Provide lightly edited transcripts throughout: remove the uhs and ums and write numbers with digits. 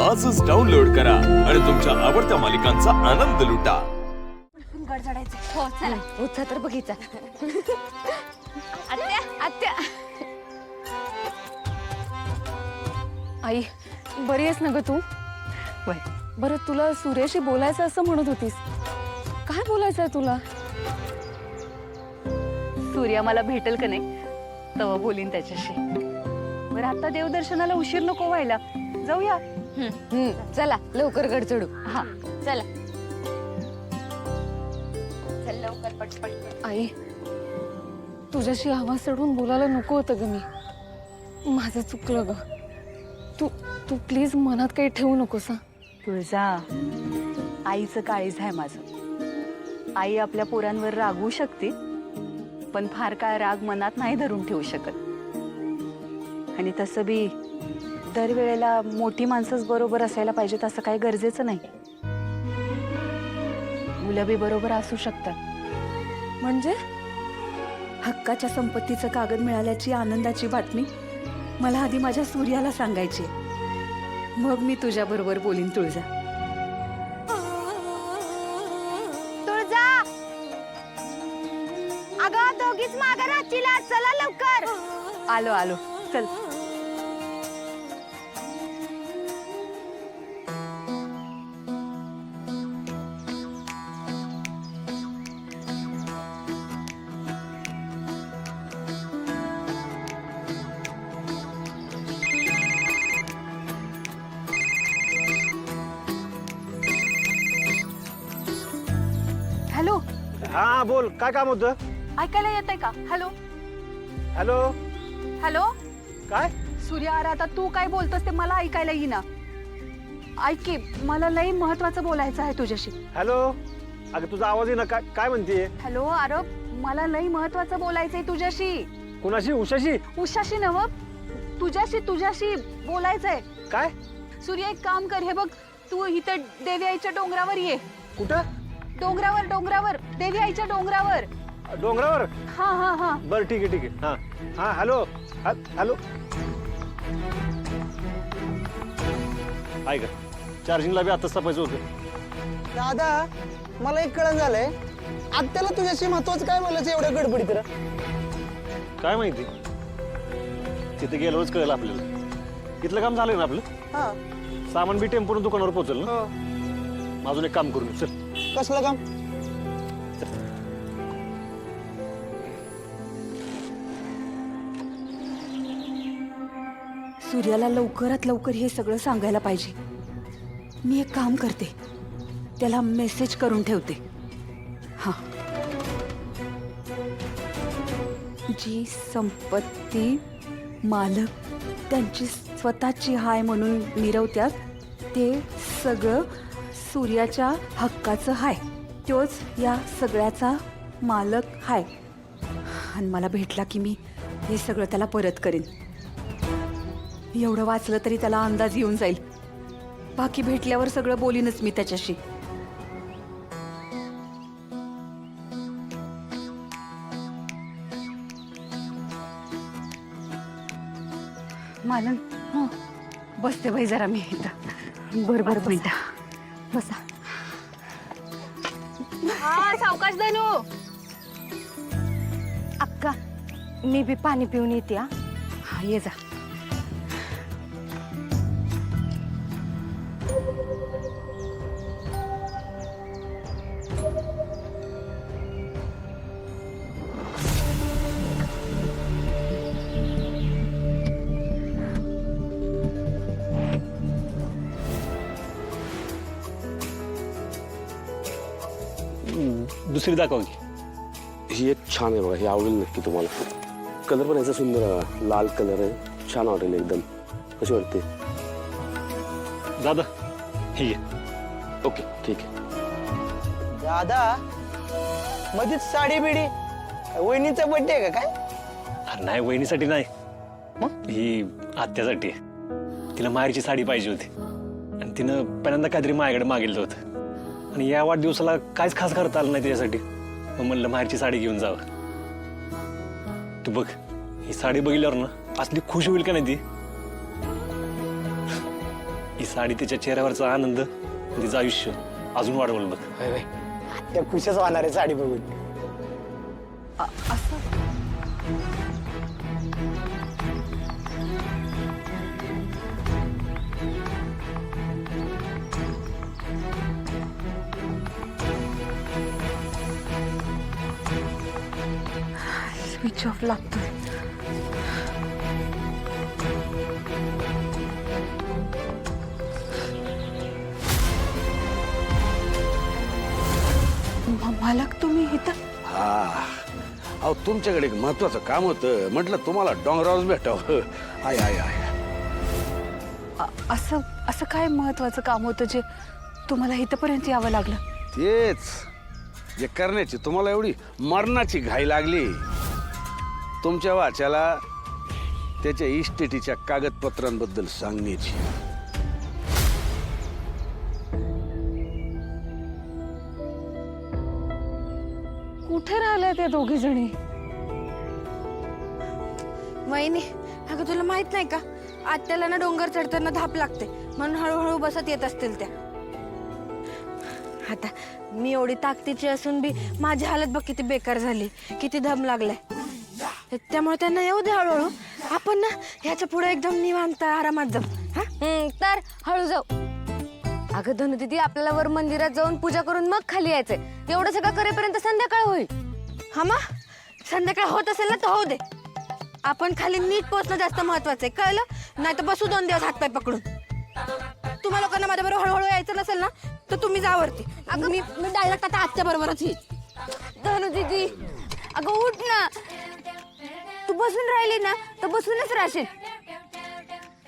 आजच डाउनलोड करा आणि तुमच्या आवडत्या मालिकांचा आनंद लुटा. गड चढायचं. हो चला. उठा तर बघितला. आत्या आत्या. आई बरी आहेस ना ग तू? वय बरं तुला सूर्याशी बोलायचं असं म्हणत होतीस, काय बोलायचंय तुला? सूर्या मला भेटेल का नाही तेव्हा बोलीन त्याच्याशी. बरं आता देवदर्शनाला उशीर नको व्हायला, जाऊया. चला लवकर गड चढू. हा चला. चल लवकर पटपट. आई तुझ्याशी आवाज चढून बोलायला नको होतं ग मी. माझं चुकलं ग. तू तू प्लीज मनात काही ठेवू नकोस. तुळजा, आईचं काळीज आहे माझं. आई आपल्या पोरांवर रागवू शकते, पण फार काळ राग मनात नाही धरून ठेवू शकत. आणि तसं बी दरवेळेला मोठी माणसंच बरोबर असायला पाहिजेत असं काही गरजेचं नाही. मुलं बी बरोबर असू शकतात. म्हणजे हक्काच्या संपत्तीचं कागद मिळाल्याची आनंदाची बातमी मला आधी माझ्या सूर्याला सांगायची, मग मी तुझ्या बरोबर बोलीन. तुळजा, तुळजा, अगं दोघीच मागं राहतील, चला लवकर. आलो आलो, चल. हॅलो. हा बोल, काय काम होतं? ऐकायला येतंय का? Hello hello. हॅलो. काय? सूर्या, अरे आता तू काय बोलतोस ते मला ऐकायला येईना. ऐक की, मला लई महत्वाचं बोलायचं आहे तुझ्याशी. हॅलो. अगं तुझा आवाज येईना. काय काय म्हणतेय? हॅलो. अरे मला लई महत्वाचं बोलायचंय तुझ्याशी. कुणाशी? उषाशी? उषाशी नव, तुझ्याशी तुझ्याशी बोलायचंय. काय? सूर्या एक काम कर, हे बघ, तू इथं देवी आईच्या डोंगरावर ये. कुठं? डोंगरावर डोंगरावर, देवी आईच्या डोंगरावर. डोंगरावर? हा हा हा. बरं ठीक आहे ठीक आहे. हा हा. हॅलो. हॅलो. ऐका, चार्जिंगला बी आताच तपायचं होतं. दादा, मला एक कळण झालंय, आत्याला तुझ्याशी महत्वाचं काय बोलायचं एवढ्या गडबडीत रे? काय माहिती, तिथे गेल्यावरच कळलं आपल्याला. इथलं काम झालंय ना आपलं? हा. सामान बी टेम्पोनं दुकानावर पोहोचल ना. हो. अजून एक काम करून चल. कसलं काम? सूर्याला लवकरात लवकर हे सगळं सांगायला पाहिजे. मी एक काम करते, त्याला मेसेज करून ठेवते. हा. जी संपत्ती मालक त्यांची स्वतःची हाय म्हणून मिरवत्यात, ते सगळं सूर्याच्या हक्काचं हाय. तोच या सगळ्याचा मालक हाय. आणि मला भेटला की मी हे सगळं त्याला परत करेन. एवढं वाचलं तरी त्याला अंदाज येऊन जाईल. बाकी भेटल्यावर सगळं बोलीनच मी त्याच्याशी. मालन, बसते बाई जरा मी इथं. बरं मिनिट बसा. हा सावकाश धनू. अक्का मी बी पाणी पिऊन येते. हा ये जा. दुसरी दाखव की. ही एक छान आहे बघा, ही आवडेल नक्की तुम्हाला. कलर पण याचा सुंदर आहे, लाल कलर आहे, छान वाटेल एकदम. कशी वाटते? दादा हे घे. ओके ठीक आहे. दादा, मध्येच साडी बिडी, वहिनीचा बर्थडे आहे का काय? अरे नाही, वहिनीसाठी नाही, ही आत्यासाठी आहे. तिला माहेरची साडी पाहिजे होती आणि तिनं पहिल्यांदा काहीतरी माझ्याकडे मागितलं होतं. आणि या वाढदिवसाला काहीच खास करता आलं नाही त्याच्यासाठी. मग म्हणलं माहेरची साडी घेऊन जावं. तू बघ, ही साडी बघितल्यावर ना असली खुश होईल का नाही ती. ही साडी तिच्या चेहऱ्यावरचा आनंद तिचं आयुष्य अजून वाढवलं बघ. होय होय आत्या खुशच होणार आहे साडी बघून. असं स्विच ऑफ लागतोय. मालक तुम्ही इथं? हा अहो तुमच्याकडे एक महत्वाचं काम होतं म्हटलं तुम्हाला डोंगरावर भेटावं. आय आय आय असं असं काय महत्वाचं काम होतं जे तुम्हाला इथपर्यंत यावं लागलं? तेच जे करण्याची तुम्हाला एवढी मरणाची घाई लागली. तुमच्या वाच्याला त्याच्या इस्टेटीच्या कागदपत्रांबद्दल सांगण्याची. कुठे राहिल्या त्या दोघी जणी? वहिनी अगं तुला माहित नाही का आत्याला ना डोंगर चढताना धाप लागते म्हणून हळूहळू बसत येत असतील त्या. आता मी एवढी ताकदीची असून बी माझी हालत बघ किती बेकार झाली, किती दम लागलाय. त्यामुळे त्यांना येऊ दे हळूहळू. आपण ना ह्याच्या पुढे एकदम निवांत आरामात जाऊ. हा तर हळू जाऊ. अगं धनुदीदी आपल्याला वर मंदिरात जाऊन पूजा करून मग खाली यायचंय. एवढं सगळं करेपर्यंत संध्याकाळ होईल. हा मग संध्याकाळ होत असेल ना तर होऊ दे. आपण खाली नीट पोहोचणं जास्त महत्वाचं आहे, कळलं? नाही तर बसू 2 दिवस हातपाय पकडून. तुम्हा लोकांना माझ्याबरोबर हळूहळू यायचं नसेल ना तर तुम्ही जा वरती. अगं मी डायरेक्ट आता आजच्या बरोबरच येईल. धनुदीदी अगं उठ ना. तू बसून राहिली ना तर बसूनच राहशील.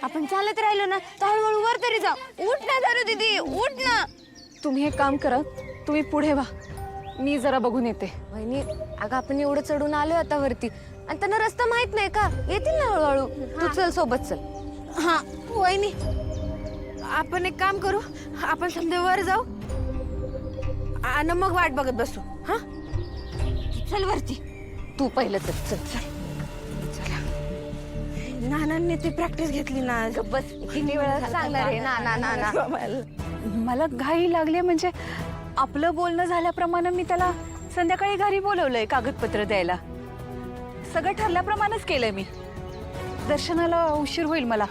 आपण चालत राहिलो ना तर हळूहळू वर तरी जाऊ. उठ ना धनुदीदी उठ ना. तुम्ही एक काम करा, तुम्ही पुढे व्हा, मी जरा बघून येते. वहिनी अगं आपण एवढं चढून आलोय आता वरती आणि त्यांना रस्ता माहित नाही का, येतील ना हळूहळू. तू चल सोबत चल. हा वहिनी आपण एक काम करू, आपण समजा वर जाऊ आणि मग वाट बघत बसू. हा चल वरती. तू पहिलं चल चल चल. नानांनी ती प्रॅक्टिस घेतली ना. बस किती वेळा सांगणार आहे ना ना ना ना. मला घाई लागली म्हणजे आपलं बोलणं झाल्याप्रमाणे मी त्याला संध्याकाळी घरी बोलवलंय कागदपत्र द्यायला. सगळं ठरल्याप्रमाणेच केलंय मी. दर्शनाला उशीर होईल मला,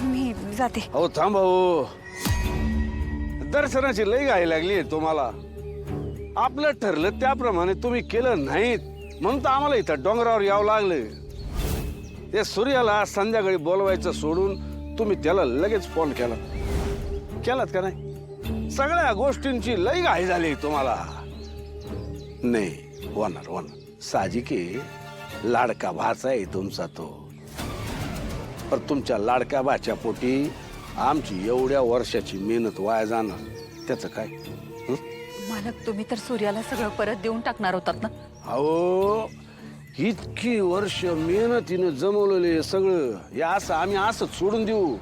मी जाते. अहो थांब भाऊ, दर्शनाची लई घाई लागली तुम्हाला. आपलं ठरलं त्याप्रमाणे तुम्ही केलं नाहीत म्हणून तर आम्हाला इथं डोंगरावर यावं लागलं. ते सूर्याला संध्याकाळी बोलवायचं सोडून तुम्ही त्याला लगेच फोन केलात का नाही? सगळ्या गोष्टींची लई घाई झाली तुम्हाला. नाही होणार साहजिक आहे, लाडका भाचा आहे तुमचा तो. पण तुमच्या लाडक्या भाच्या पोटी आमची एवढ्या वर्षाची मेहनत वाया जाणार त्याचं काय? मालक तुम्ही तर सूर्याला सगळं परत देऊन टाकणार होतात ना? अहो इतकी वर्ष मेहनतीनं जमवलेले सगळं हे असं आम्ही असंच सोडून देऊ?